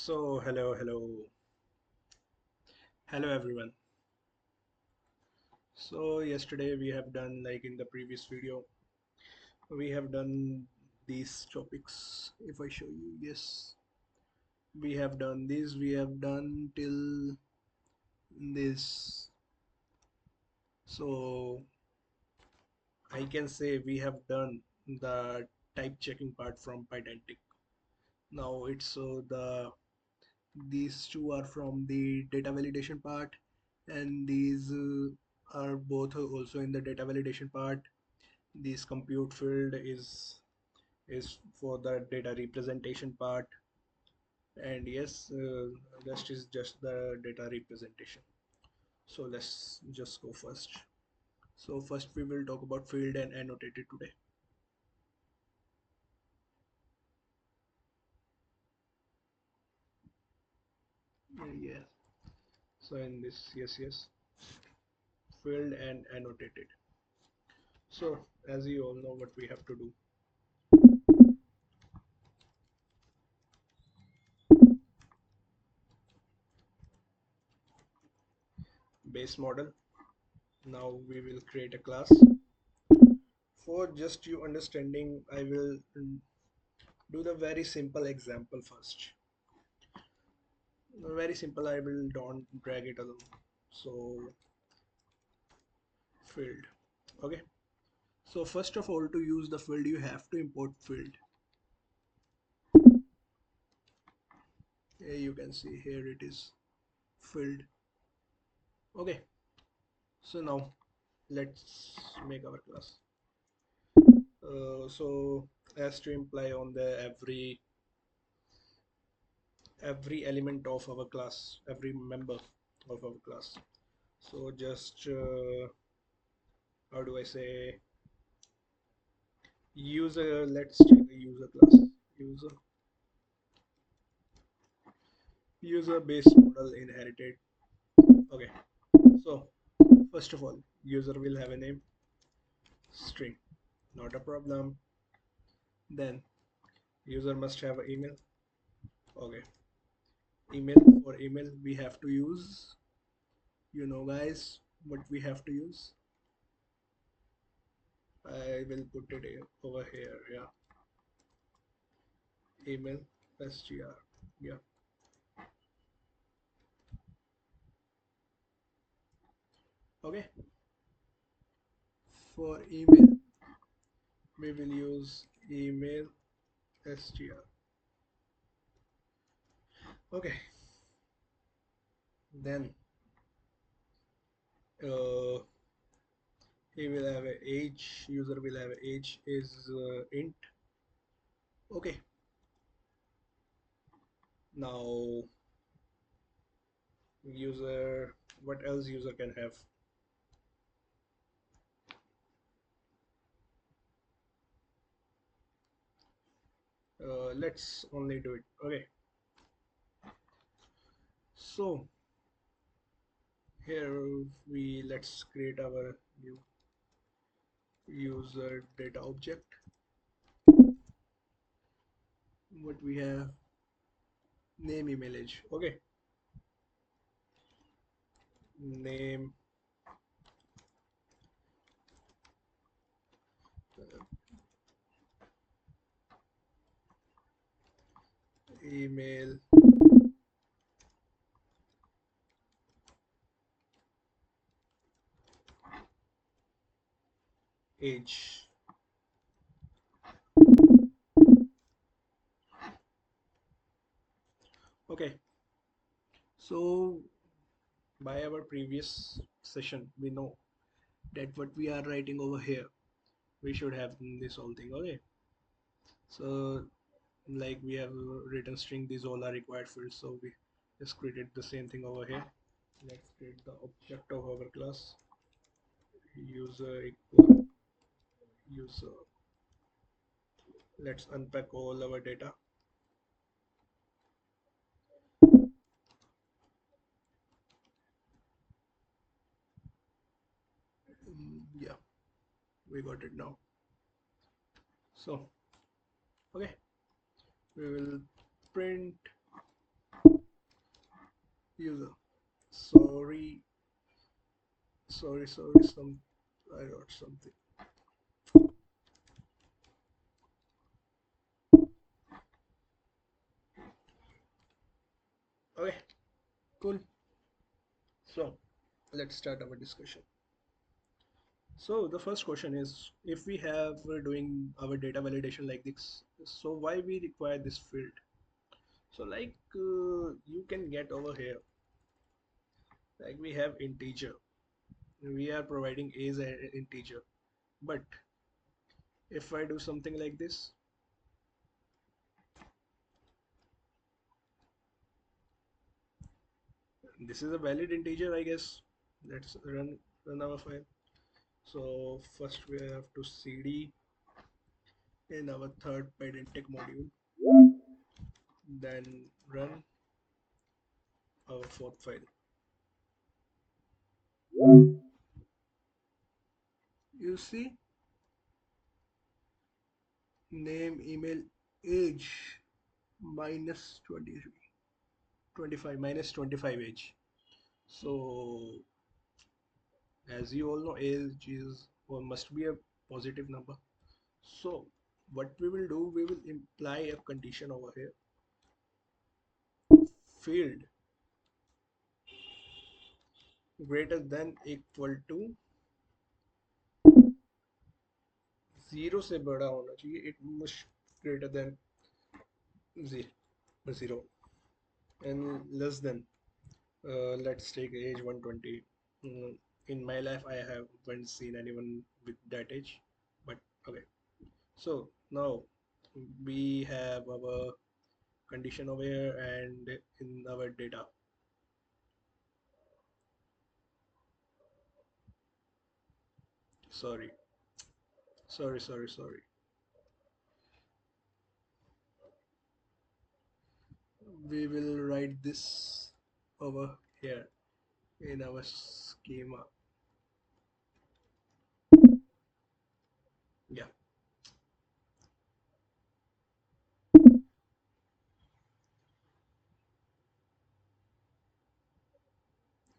Hello everyone. So yesterday we have done, like in the previous video, we have done these topics. If I show you, yes, we have done this. We have done till this. So I can say we have done the type checking part from Pydantic. Now it's these two are from the data validation part, and these are both also in the data validation part. This compute field is for the data representation part, and yes, rest is just the data representation. So let's just go first. So first we will talk about field and annotated today. Yeah, so in this, yes, field and annotated. So as you all know what we have to do. Base model. Now we will create a class. For just you understanding, I will do the very simple example first. Very simple, I will don't drag it along. So field. Okay. So first of all, to use the field, you have to import field. Here you can see here it is field. Okay. So now let's make our class. So as to imply on the every element of our class, every member of our class. So just how do I say, user, let's take a user class. User user based model inherited. Okay. So first of all, user will have a name, string, not a problem. Then user must have an email. Okay. Email, for email we have to use, you know guys what we have to use. I will put it over here. Yeah. Email str. Yeah. Okay. For email we will use email str. Okay. Then uh, he will have a age, user will have a age is int. Okay. Now user, what else user can have? Let's only do it. Okay. So here we let's create our new user data object. What we have, name, email, age. Okay. Name, email, age. Okay. So by our previous session, we know that what we are writing over here, we should have this whole thing. Okay. So like we have written string, these all are required fields. So we just created the same thing over here. Let's create the object of our class. User equal user. Let's unpack all our data. Yeah, we got it now. So okay, we will print user. Sorry, sorry. I wrote something. Okay, cool. So let's start our discussion. So the first question is, if we have we're doing our data validation like this, so why we require this field? So you can get over here, like we have integer. We are providing a as an integer, but if I do something like this, this is a valid integer, I guess. Let's run our file. So first we have to cd in our third Pydantic module, then run our fourth file. You see, name, email, age minus 23, 25 minus 25 age. So as you all know, age is or must be a positive number. So what we will do, we will imply a condition over here. Field greater than equal to 0 से बड़ा होना चाहिए. It must greater than 0 and less than let's take age 120. Mm, in my life I haven't seen anyone with that age, but okay. So now we have our condition over here, and in our data, sorry, sorry, we will write this over here in our schema. Yeah,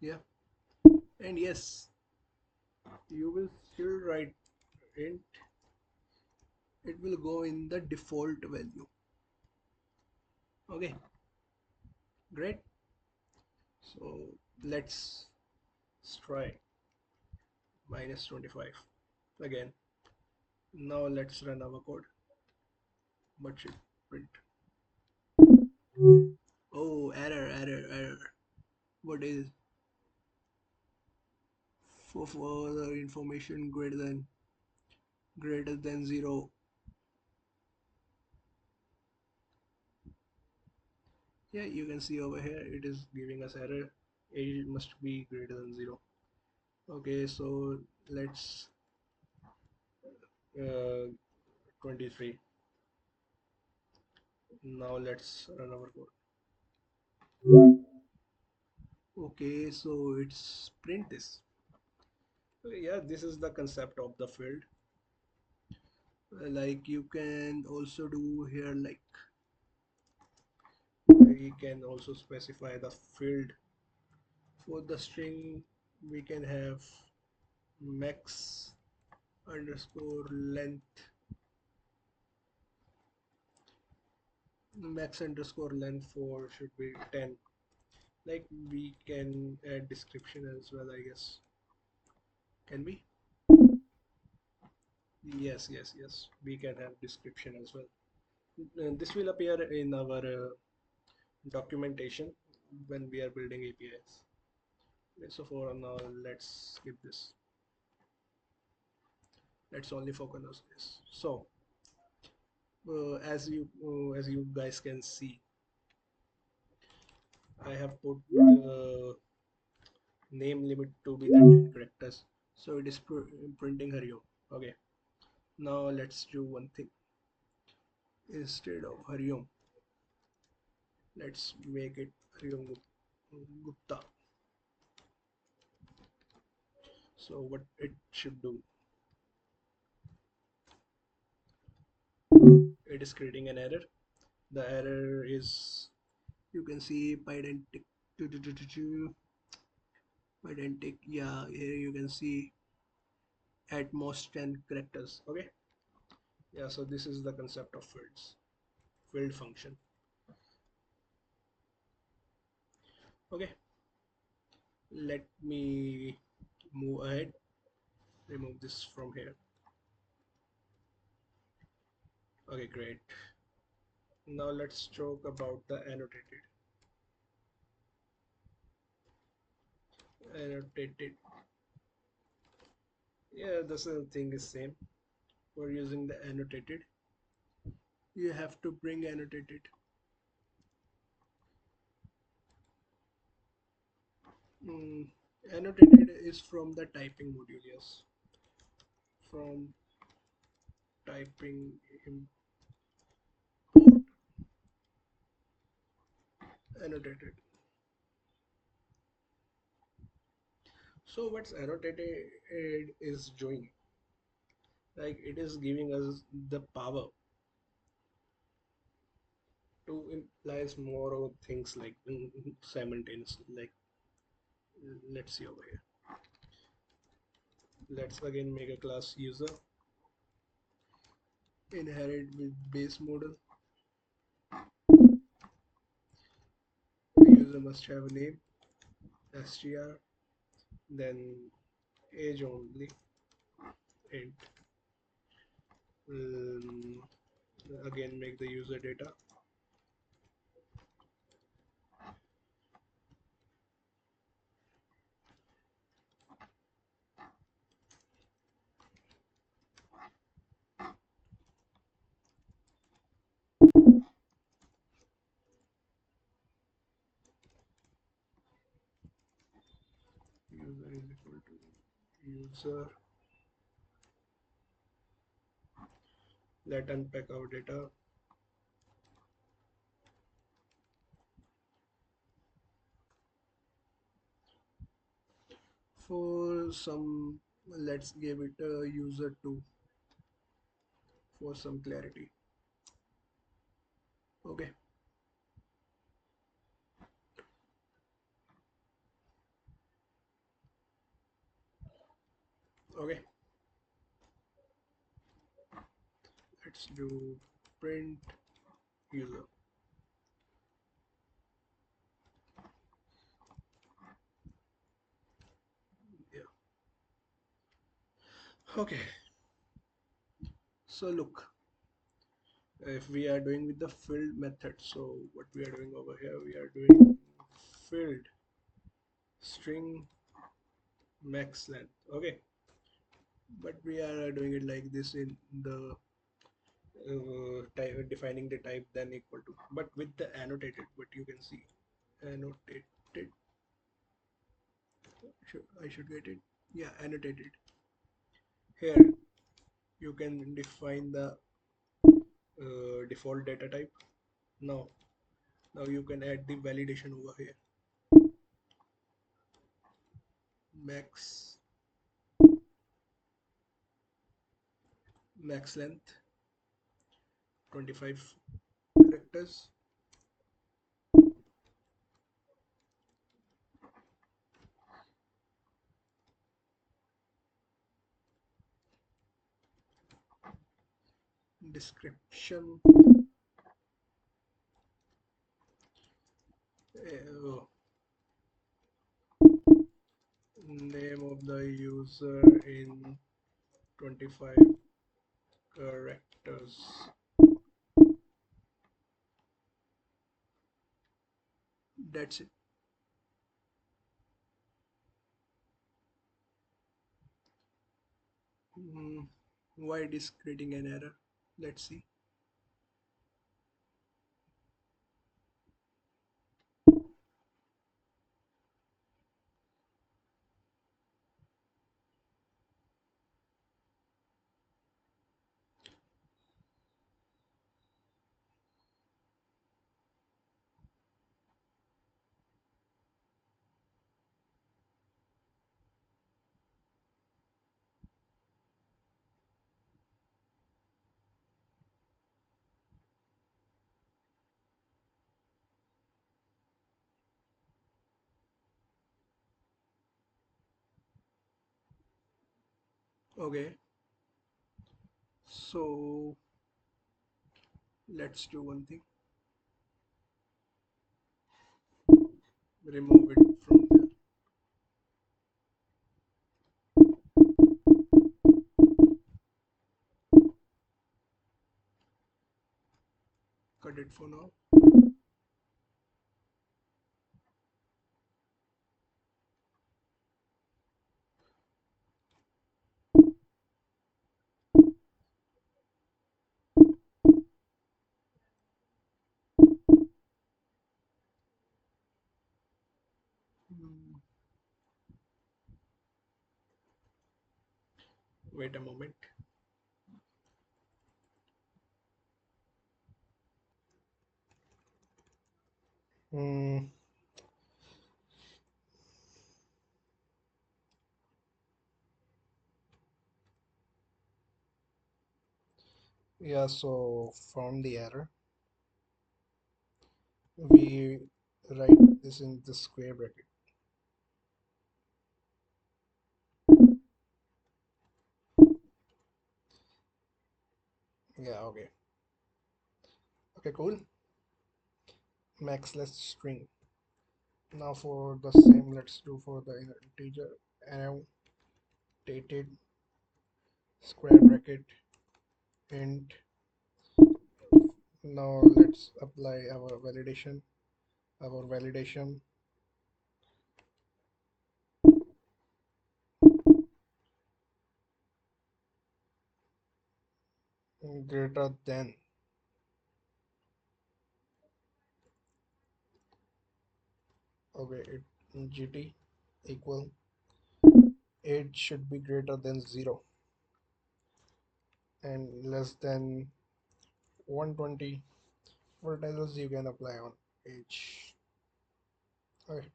yeah, and yes, you will still write int. It will go in the default value. Okay, great. So let's try minus 25 again. Now let's run our code. What should print? Oh, error. What is for further information greater than 0? Yeah, you can see over here it is giving us error. Age must be greater than 0. Okay, so let's 23. Now let's run our code. Okay, so it's print this. Yeah, this is the concept of the field. Like you can also do here, like we can also specify the field for the string. We can have max underscore length, max underscore length for should be 10. Like we can add description as well, I guess. Can we? Yes, we can have description as well. This will appear in our documentation when we are building APIs. Okay, so for now, let's skip this. Let's only focus on this. So as you guys can see, I have put the name limit to be 13 characters. So it is printing Hariom. Okay. Now let's do one thing. Instead of Hariom, let's make it Hariom Gupta. So what it should do, it is creating an error. The error is, you can see Pydantic Pydantic, yeah, here you can see at most 10 characters. Okay, yeah, so this is the concept of fields, field function. Okay, let me move ahead, remove this from here. Okay, great. Now let's talk about the annotated. Yeah, the same thing is same. For using the annotated, you have to bring annotated. Mm, Annotated is from the typing module, yes. From typing import annotated. So what's annotated is doing, like it is giving us the power to implies more of things like simultaneously. Like let's see over here. Let's again make a class user, inherit with base model. The user must have a name, str, then age only, int. Um, Again make the user data. User is equal to user. Let unpack our data. For some, let's give it a user 2 for some clarity. Okay, okay, let's do print user. Yeah, okay. So look, if we are doing with the filled method, so what we are doing over here, we are doing filled string max length. Okay, but we are doing it like this in the type, defining the type then equal to, but with the annotated, what you can see annotated, I should get it. Yeah, annotated. Here you can define the default data type. Now now you can add the validation over here. Max length 25 characters. Description, uh, name of the user in 25 characters. That's it. Hmm, why it is creating an error? Let's see. Okay, so let's do one thing. Remove it from there. Cut it for now. Hmm, wait a moment. Hmm, yeah, so from the error, we write this in the square bracket. Yeah, okay. Okay, cool. Max less string. Now for the same, let's do for the integer annotated square bracket int. Now let's apply our validation. Our validation greater than. Okay, gt equal, it should be greater than 0 and less than 120. What else you can apply on age? Okay,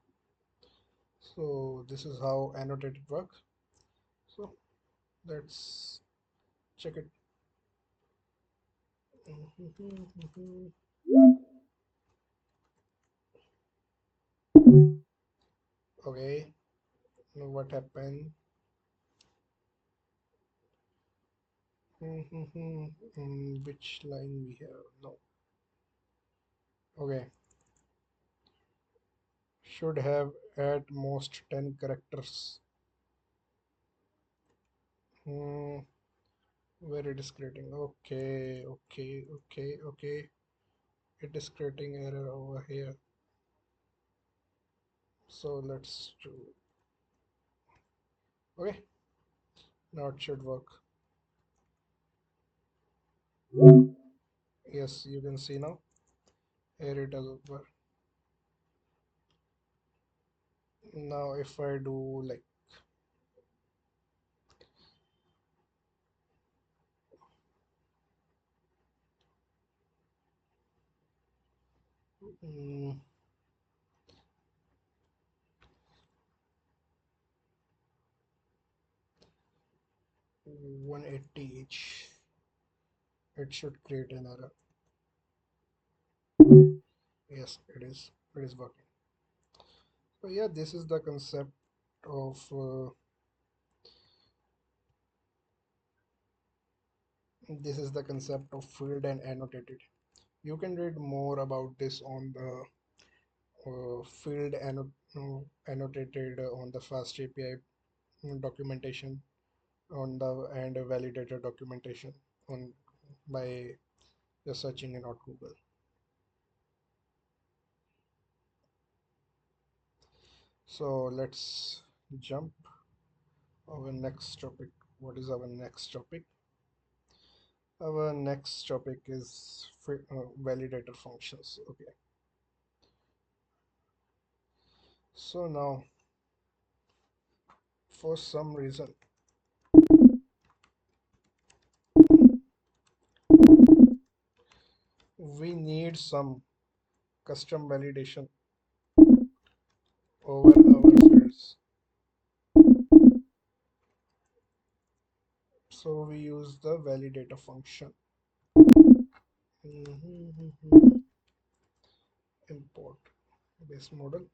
so this is how annotated works. So let's check it. Okay, now what happened? Which line we have? No. Okay, should have at most 10 characters. Hmm, where it is creating? Okay, okay, okay, okay. It is creating error over here. So let's do. Okay, now it should work. Yes, you can see now. Here it is over. Now if I do like, 180 each, it should create an error. Yes, it is. It is working. So yeah, this is the concept of field and annotated. You can read more about this on the annotated on the FastAPI documentation on the and validator documentation on by just searching in on Google. So let's jump our next topic. What is our next topic? Our next topic is validator functions. Okay. So now, for some reason, we need some custom validation over our fields. So we use the validator function. Import this model.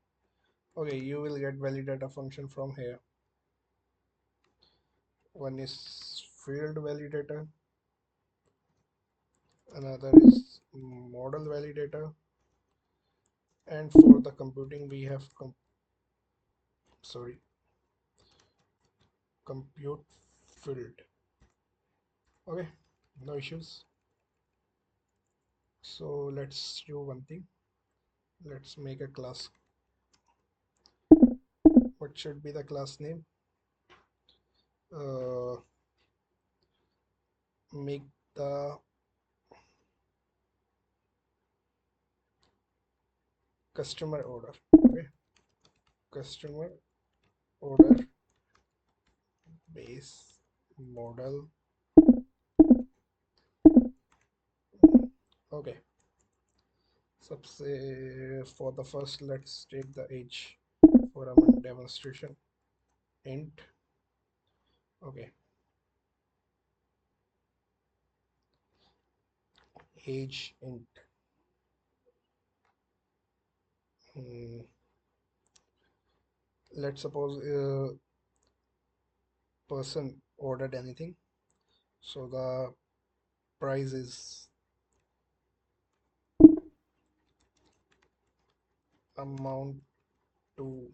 Okay, you will get validator function from here. one is field validator, another is model validator, and for the computing we have sorry, compute field. Okay, no issues. So let's do one thing. Let's make a class. What should be the class name? uh, Make the customer order. Okay, customer order base model. Okay, so say for the first, let's take the age for our demonstration. Int. Okay, age int. Hmm, let's suppose a person ordered anything, so the price is amount to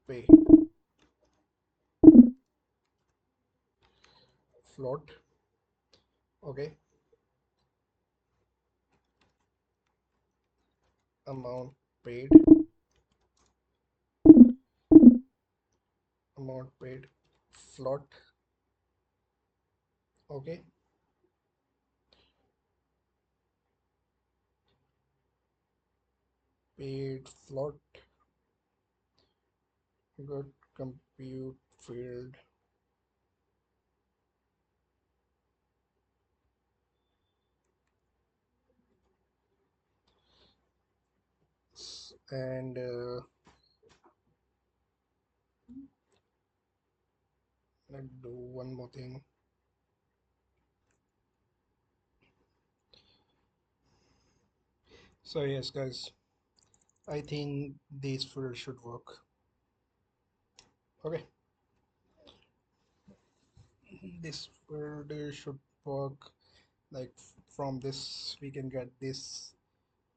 pay, float. Okay, amount paid, amount paid, float. Okay, paid float. Good, compute field. And let's do one more thing. So yes guys, I think this field should work. Okay, this field should work. Like from this we can get this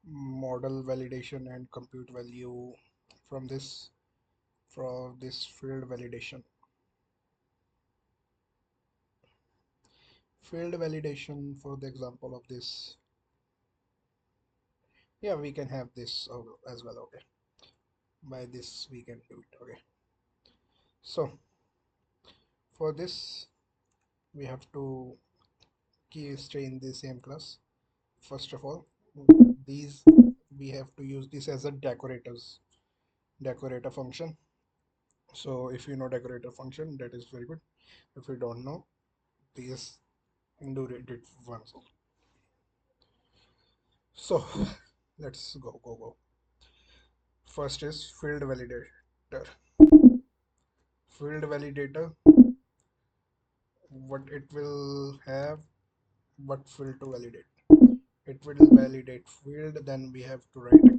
model validation and compute value from this field validation. Field validation for the example of this, yeah, we can have this as well. Okay, by this we can do it. Okay, so for this we have to stay in the same class. First of all, these we have to use this as a decorator function. So if you know decorator function, that is very good. If you don't know, please do it once. So let's go. First is field validator. Field validator, what it will have, what field to validate. It will validate field, then we have to write a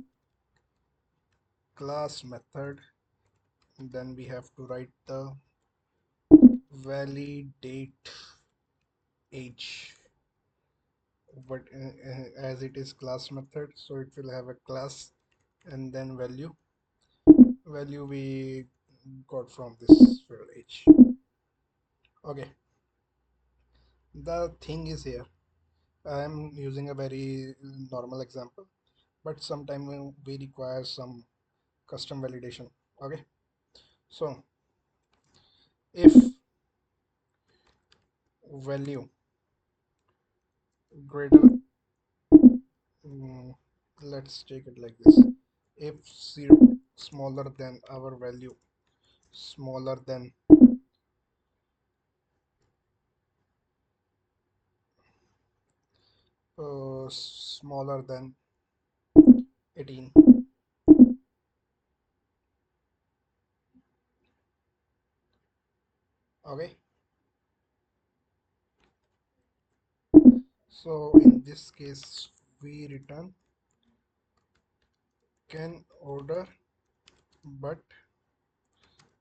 class method, then we have to write the validate age. But as it is class method, so it will have a class and then value we got from this field age. Okay, the thing is here, I am using a very normal example, but sometimes we require some custom validation. Okay, so if value greater, mm, let's take it like this. If 0 smaller than our value, smaller than smaller than 18. Okay, so in this case we return can order but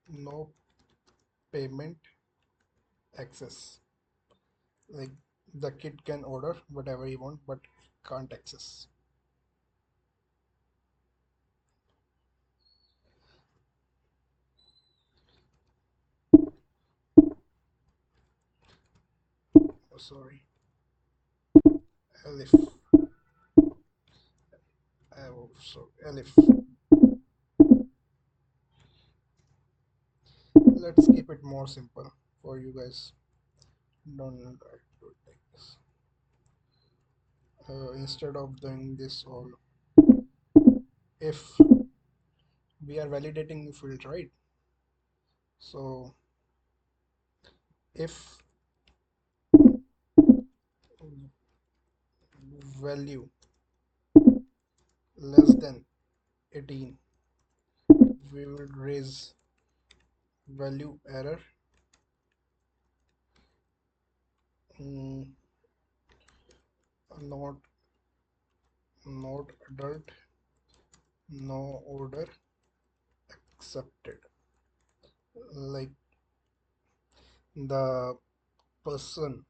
no payment access. Like the kid can order whatever he want, but can't access. Oh, sorry. Elif. Oh, so Elif. Let's keep it more simple for you guys. Don't have to do it like this. Instead of doing this all, if we are validating the field, right? So if value less than 18, we will raise value error, mm, not adult, no order accepted. Like the person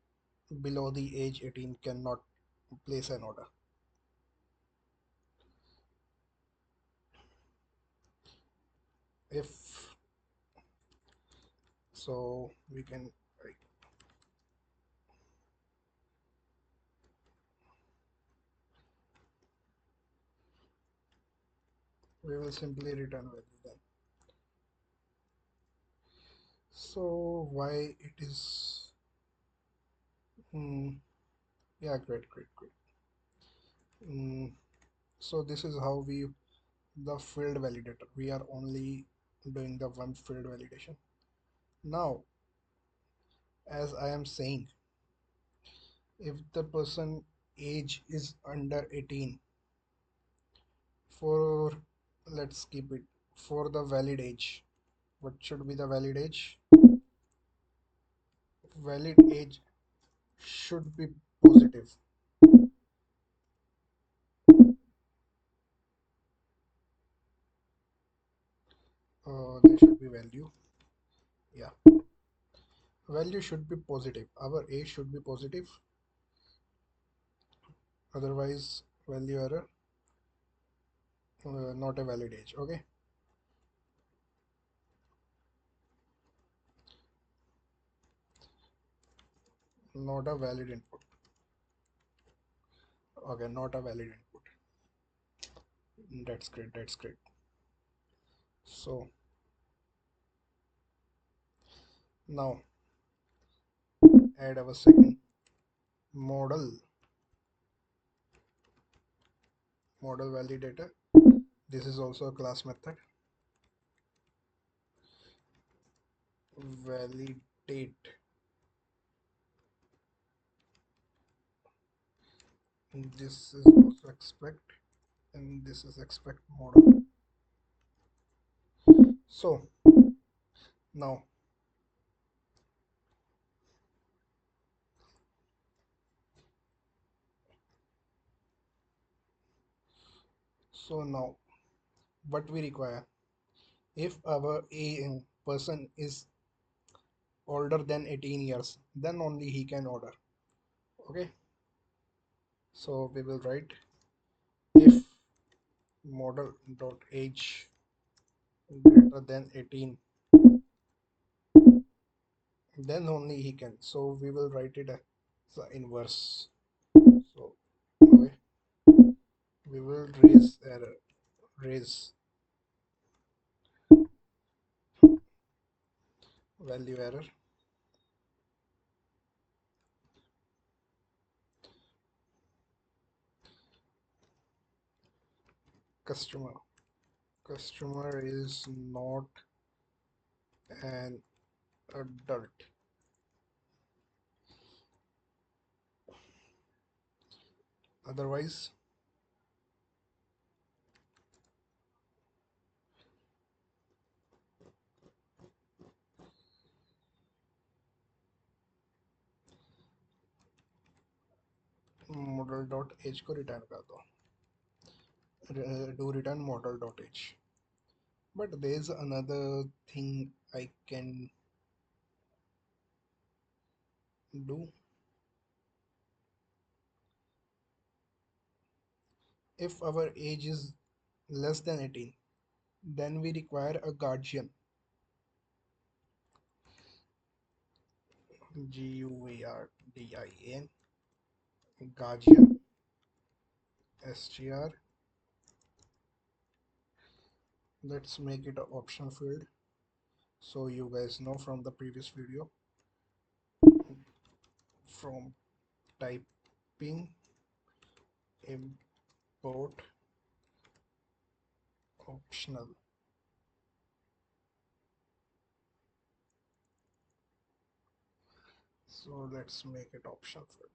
below the age 18 cannot place an order. If so, we can like, we will simply return value then. So why it is? Yeah, great. Mm, so this is how we the field validator. We are only doing the one field validation. Now, as I am saying, if the person age is under 18, for let's keep it for the valid age. What should be the valid age? Valid age should be positive. There should be value. Yeah, value should be positive. Our age should be positive. Otherwise, value error, not a valid age. Okay, not a valid input. Okay, not a valid input. That's great. That's great. So now add our second model model validator. This is also a class method. Validate. This is also expect, and this is expect model. So now, now what we require, if our a person is older than 18 years, then only he can order. Okay, so we will write if model dot age greater than 18, then only he can. So we will write it as the inverse. So okay, we will raise value error customer. Customer is not an adult. Otherwise, model dot age को return कर दो. Do return model dot age. But there's another thing I can do if our age is less than 18, then we require a guardian. Guardian, guardian, str. Let's make it an option field so you guys know from the previous video. From typing import optional. So let's make it option field.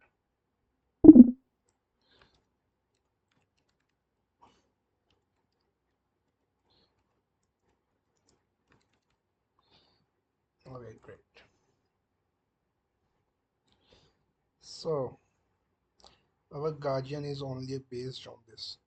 Okay, great. So our guardian is only based on this.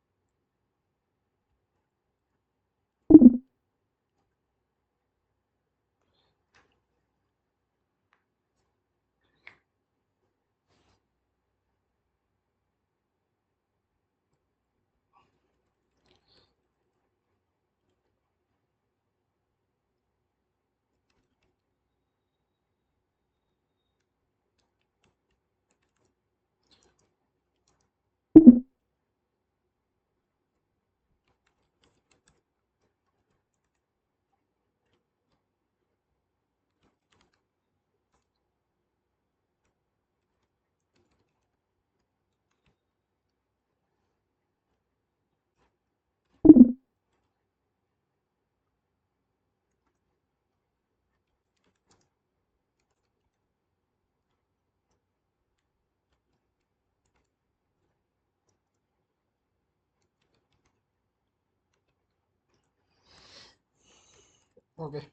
Okay,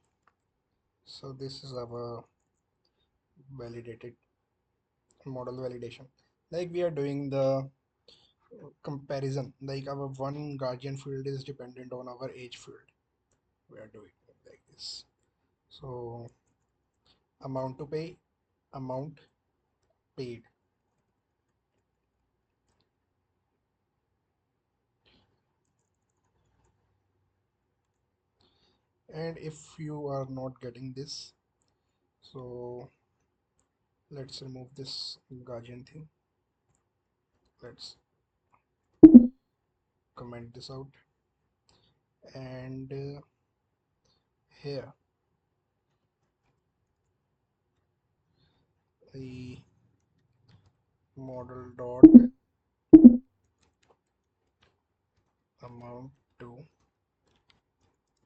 so this is our validated model validation. Like we are doing the comparison, like our one guardian field is dependent on our age field. We are doing it like this. So amount to pay, amount paid. And if you are not getting this, so let's remove this guardian thing. Let's comment this out, and here the model dot amount to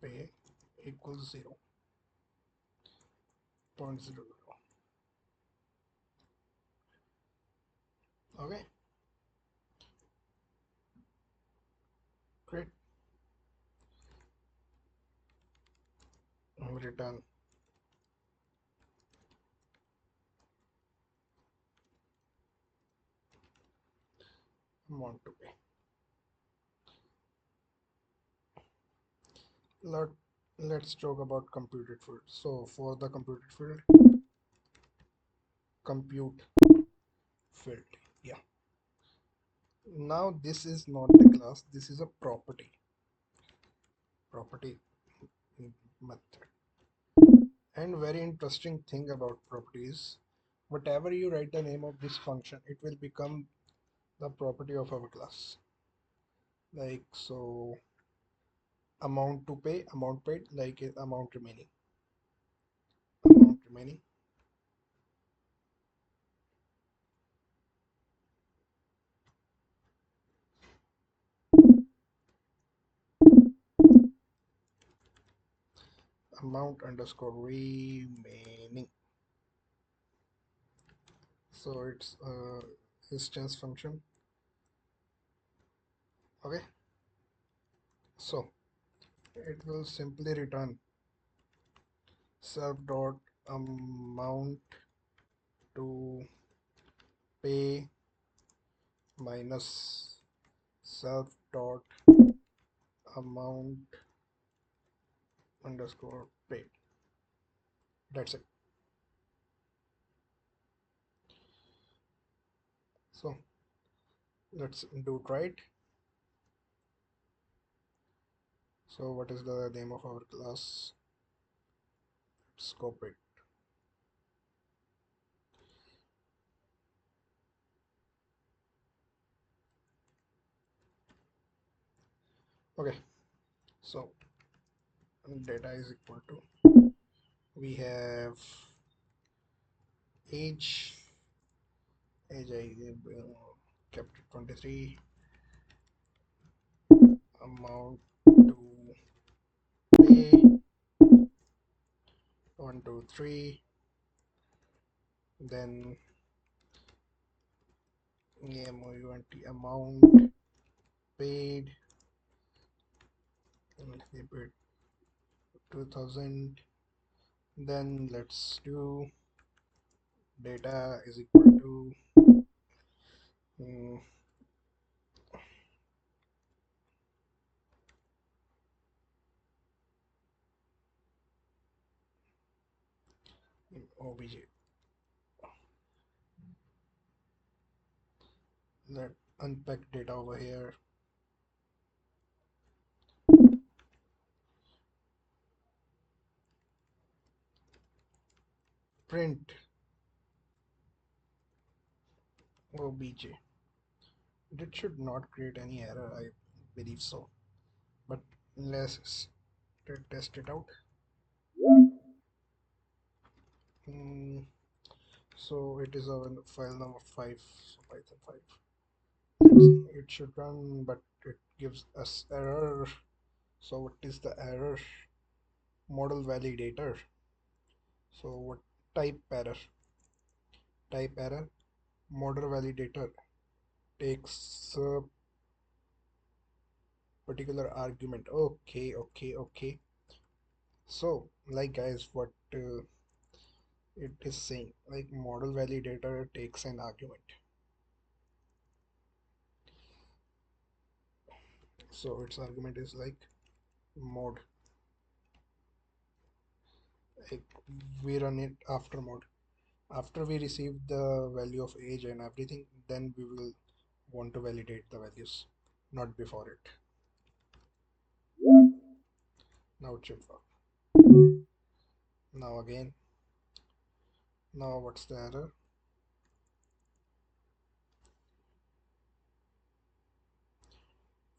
pay equals 0.00. Okay, great. Return amount to pay. Let, let's talk about computed field. So for the computed field, compute field. Yeah. Now this is not the class, this is a property method. And very interesting thing about properties, whatever you write the name of this function, it will become the property of our class. Like so, amount to pay, amount paid, like amount remaining, amount underscore remaining. So it's a instance function. Okay, so it will simply return self dot amount to pay minus self dot amount underscore paid. That's it. Let's do it right. So what is the name of our class? Scope it. Okay, so data is equal to, we have age, I kept it 23, amount to pay 1 2 3, then amount paid, and they paid 2000. Then let's do data is equal to mm, obj. Let unpack data over here. Print obj. That should not create any error, I believe so. But let's test it out. Mm, so it is our file number 5, so Python 5. Let's see, it should run, but it gives us error. So what is the error? Model validator. So what type error? Type error. Model validator takes a particular argument. Okay, okay, okay. So like guys, what it is saying, like model validator takes an argument. So its argument is like mod, like we run it after mod. After we receive the value of age and everything, then we will want to validate the values, not before it. Now it should work. Now again, now what's the error?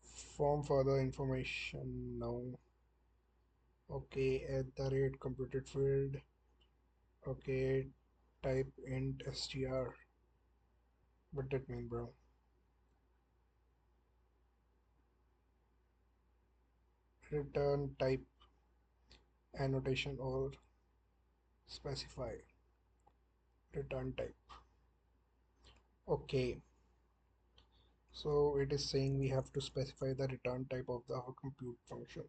Form further information. No. Okay, at the rate computed field. Okay, type int str. What that mean, bro? Return type annotation or specify return type. Okay, so it is saying we have to specify the return type of our compute function,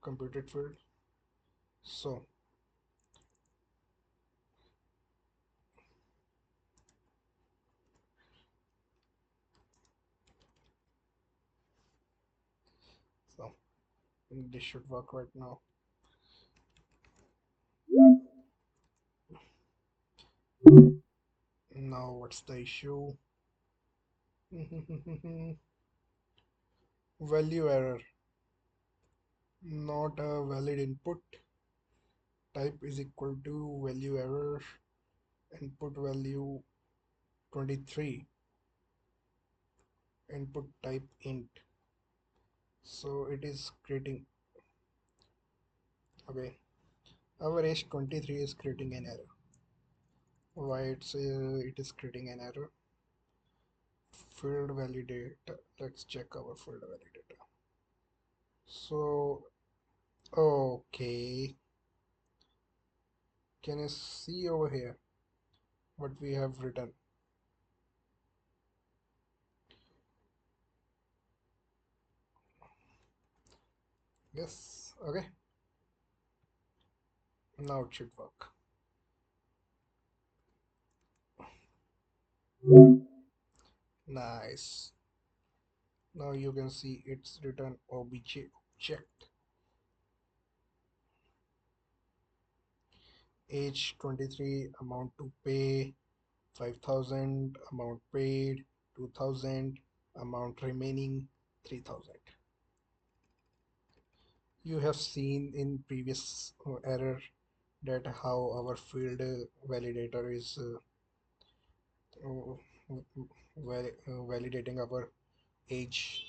computed field. So so this should work right now. Now what's the issue? Value error, not a valid input. Type is equal to value error, input value 23, input type int. So it is creating, okay, our age 23 is creating an error. Why it is creating an error? Field validator. Let's check our field validator. So okay, can you see over here what we have written? Yes, okay, now it should work. Nice. Now you can see it's written obj checked. Age 23, amount to pay 5,000, amount paid 2000, amount remaining 3000. You have seen in previous error that how our field validator is uh, validating our age.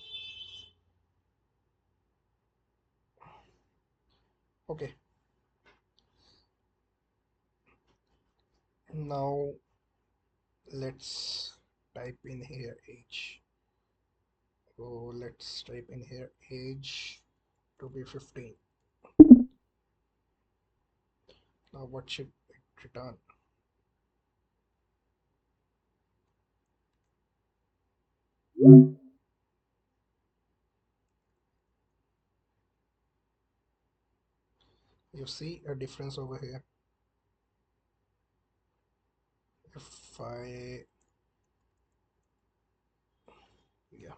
Okay, now let's type in here age. So let's type in here age to be 15. Now what should it return? You see a difference over here. If I, yeah,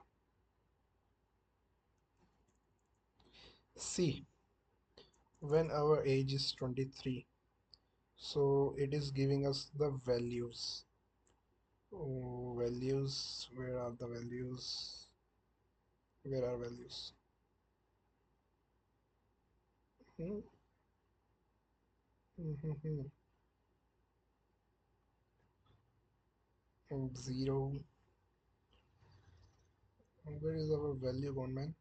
see, when our age is 23, so it is giving us the values. Oh, values, where are the values? Where are values? Hmm? Zero. Where is our value gone, man?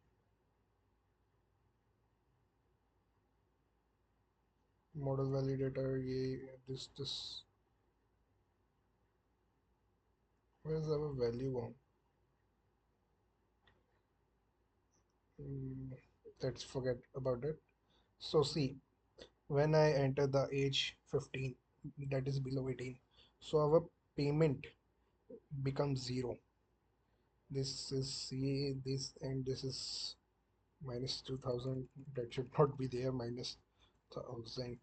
Model validator, this. Where is our value gone? Mm, let's forget about it. So see, when I enter the age 15, that is below 18, so our payment becomes zero. This is C, this, and this is minus 2000. That should not be there, minus 1000.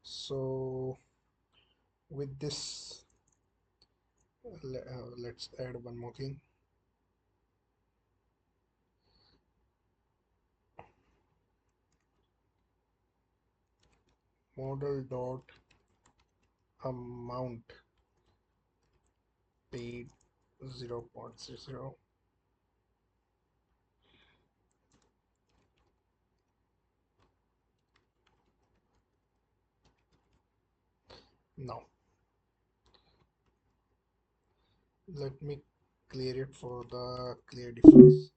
So with this, let's add one more thing. Model dot amount paid 0.00. Now let me clear it for the clear difference.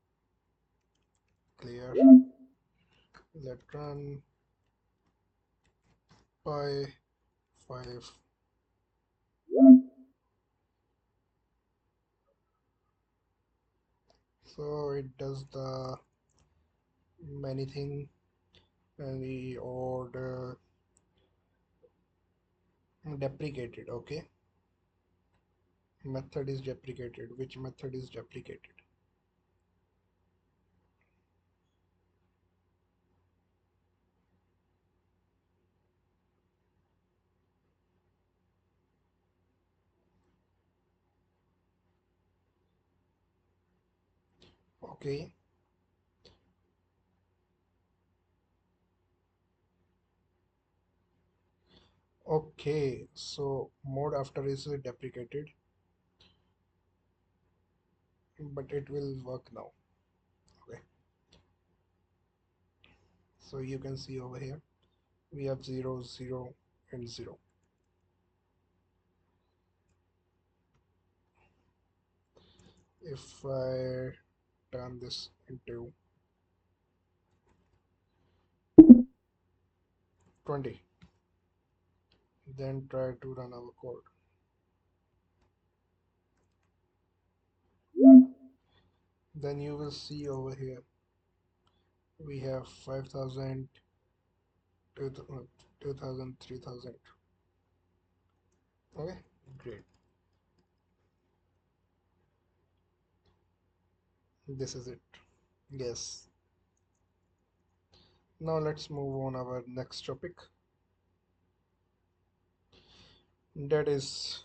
Clear. Let run by 5. So it does the many thing, many order deprecated. Okay, method is deprecated. Which method is deprecated? Okay, okay. So mode after is deprecated, but it will work now. Okay, so you can see over here we have 0, 0, and 0. If I turn this into 20, then try to run our code, then you will see over here we have 5000, 2000, 3000. Okay, great. This is it. Yes. Now let's move on our next topic. That is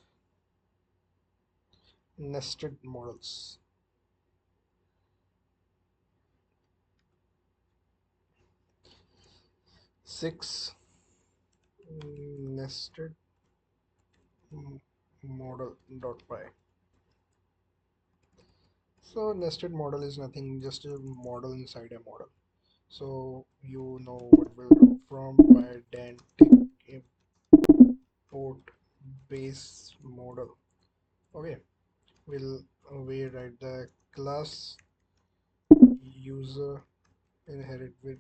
nested models. 6 nested model.py. So nested model is nothing, just a model inside a model. So you know what we'll do from Pydantic import base model. Okay, we'll we write the class user inherit with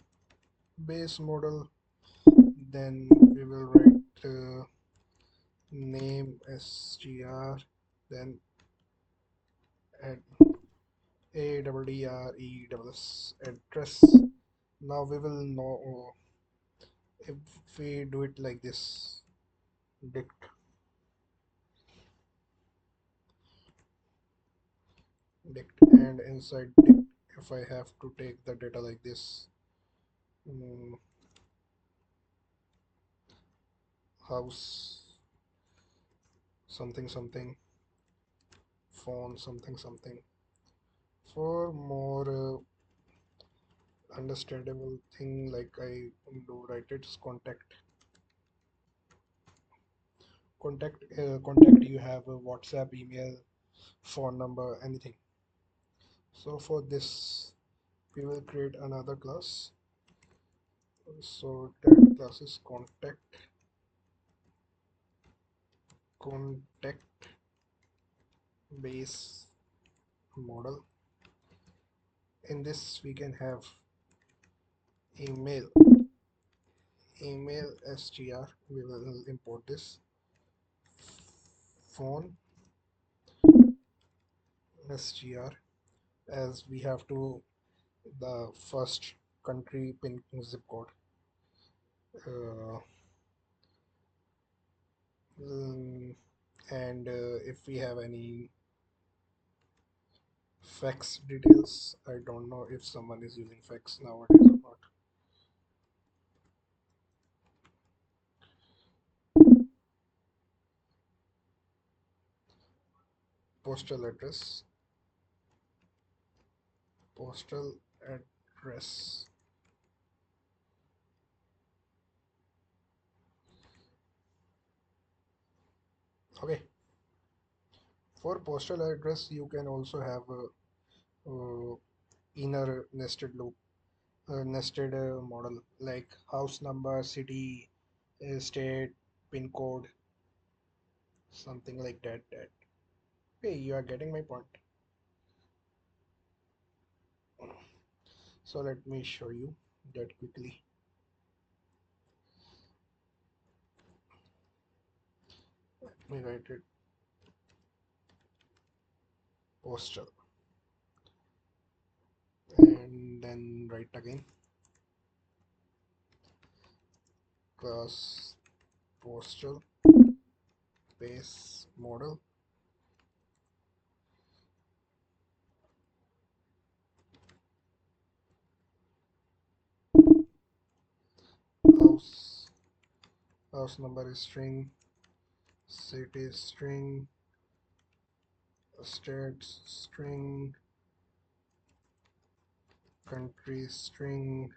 base model. Then we will write name str, then add a double d r e double s address. Now we will know if we do it like this: dict dict, and inside dict, if I have to take the data like this, mm, house something something, phone something something. For more understandable thing, like I do write it's contact. You have a WhatsApp, email, phone number, anything. So for this we will create another class. So that class is contact base model. In this we can have email str. We will import this phone str, as we have to the first country pin zip code. uh, mm, and if we have any fax details, I don't know if someone is using fax nowadays or not. Postal address, postal address. Okay, for postal address you can also have a inner nested loop, nested model, like house number, city, state, pin code, something like that. Hey, you are getting my point. So let me show you that quickly. We write it postal, and then write again class postal base model. House house number is string, city string, state string, country string,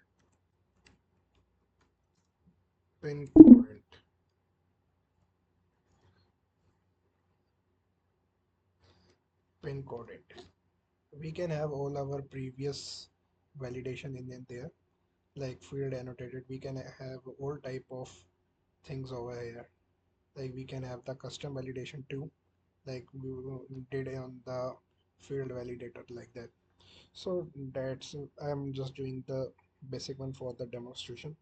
pin code. Pin code. We can have all our previous validation in there, like field annotated. We can have all type of things over here. Like we can have the custom validation too, like we did on the field validator, like that. So that's, I'm just doing the basic one for the demonstration.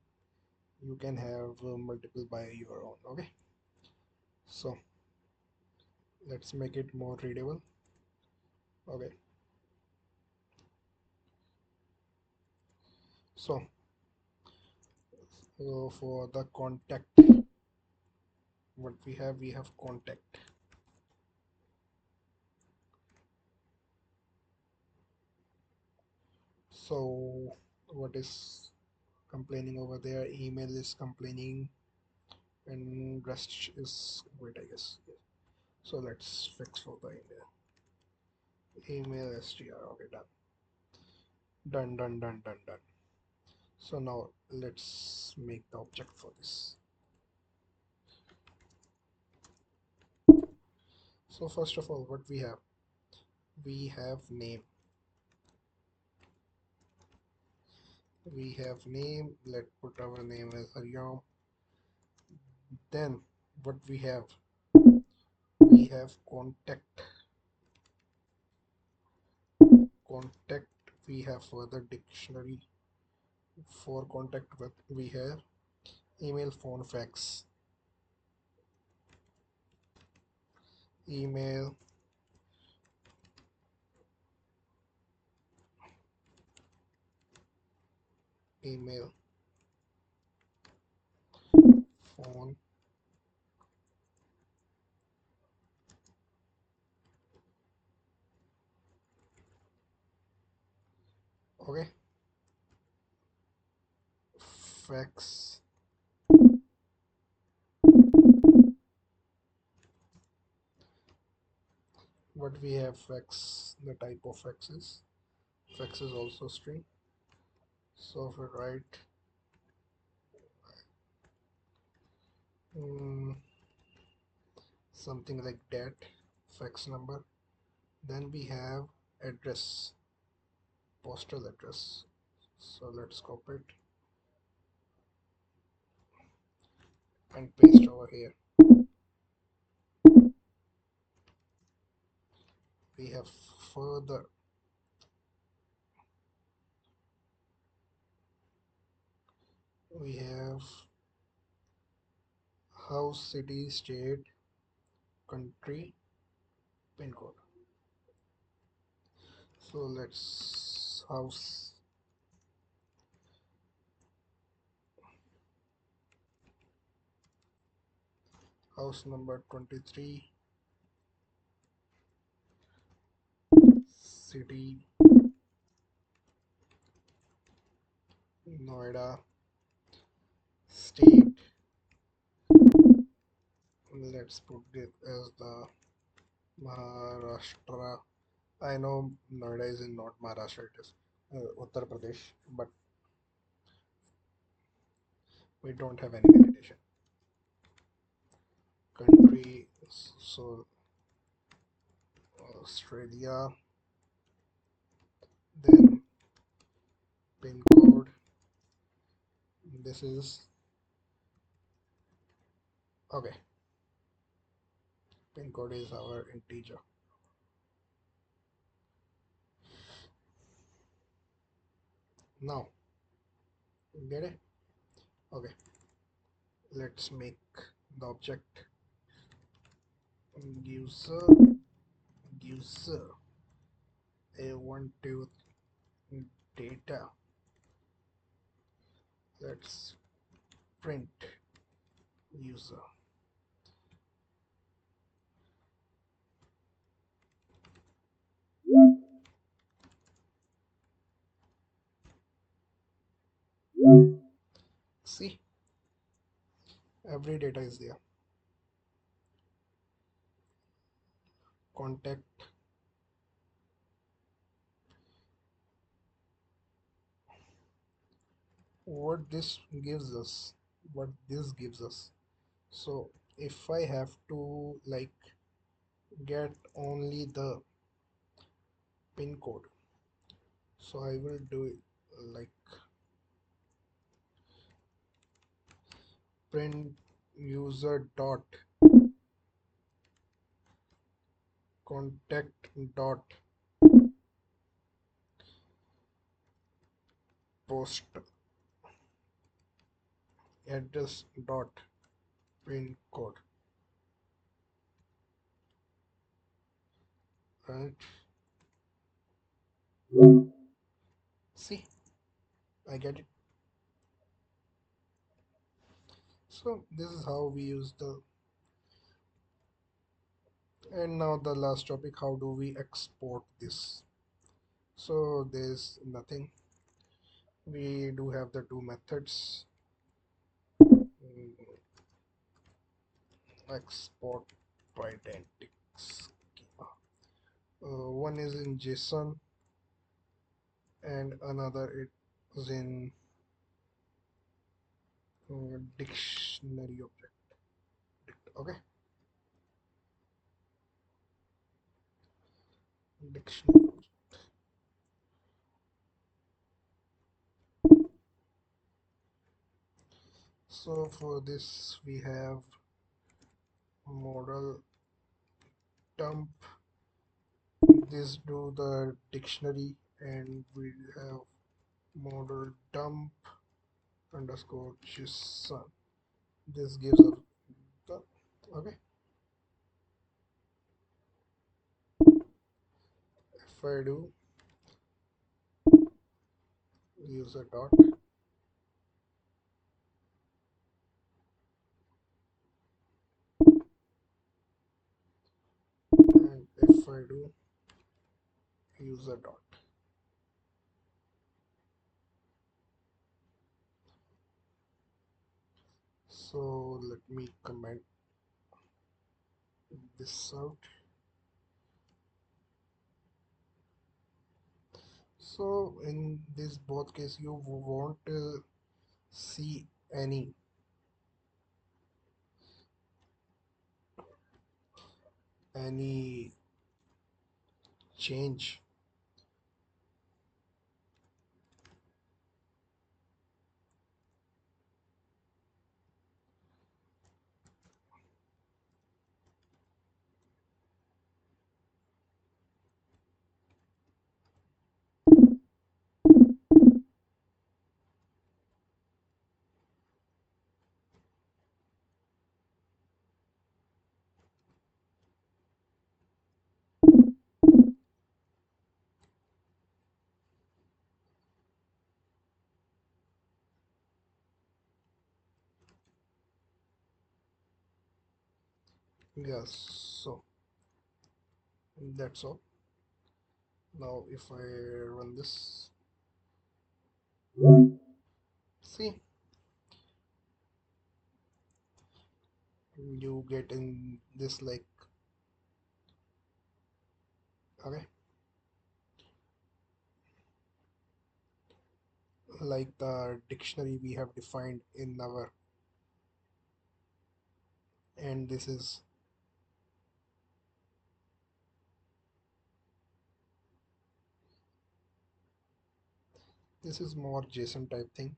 You can have multiple by your own. Okay, so let's make it more readable. Okay, so for the contact, what we have contact. So what is complaining over there? Email is complaining, and rest is great, I guess. So let's fix for the email str. Okay, done. So now let's make the object for this. So first of all, what we have name. We have name. Let's put our name as Haryam. Then what we have? We have contact. Contact. We have further dictionary. For contact with we have email, phone, fax. Email, email, phone, okay, fax. What we have fax, the type of fax is also string. So if we write mm, something like that, fax number, then we have address, postal address. So let's copy it and paste over here. We have further we have house, city, state, country, pin code. So let's house number 23, city Noida, state, let's put it as the Maharashtra. I know Noida is in not Maharashtra, it is Uttar Pradesh, but we don't have any validation. Country, so Australia, then pin code. This is okay. Pin code is our integer. Now, get it? Okay, let's make the object user user a12 data. Let's print user. See, every data is there. Contact, what this gives us, what this gives us. So if I have to like get only the pin code, so I will do it like print user dot contact dot post address dot pin code, right? See, I get it. So this is how we use the, and now the last topic, how do we export this? So there's nothing, we do have the two methods. Export Pydantic schema. One is in JSON and another is in dictionary object. Okay, dictionary. So for this we have model dump, this do the dictionary, and we have model dump underscore json, this gives us the, okay, if I do user dot, and if I do user dot, so let me comment this out. So in this both case you won't see any change. Yes, so that's all. Now if I run this, see, you get in this like, okay, like the dictionary we have defined in our, and this is more JSON type thing,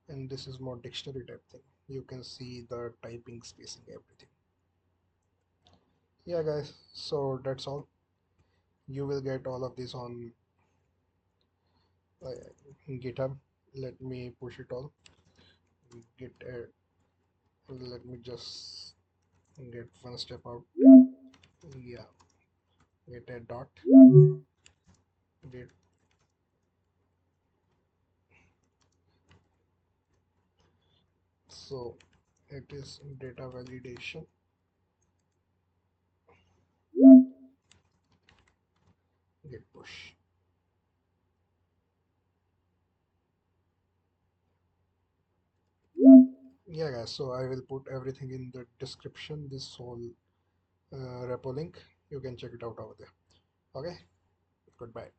and this is more dictionary type thing. You can see the typing, spacing, everything. Yeah guys, so that's all. You will get all of this on GitHub. Let me push it all. Git let me just get one step out. Yeah, get a dot, get, so it is data validation, git push. Yeah guys, so I will put everything in the description, this whole repo link. You can check it out over there. Okay, goodbye.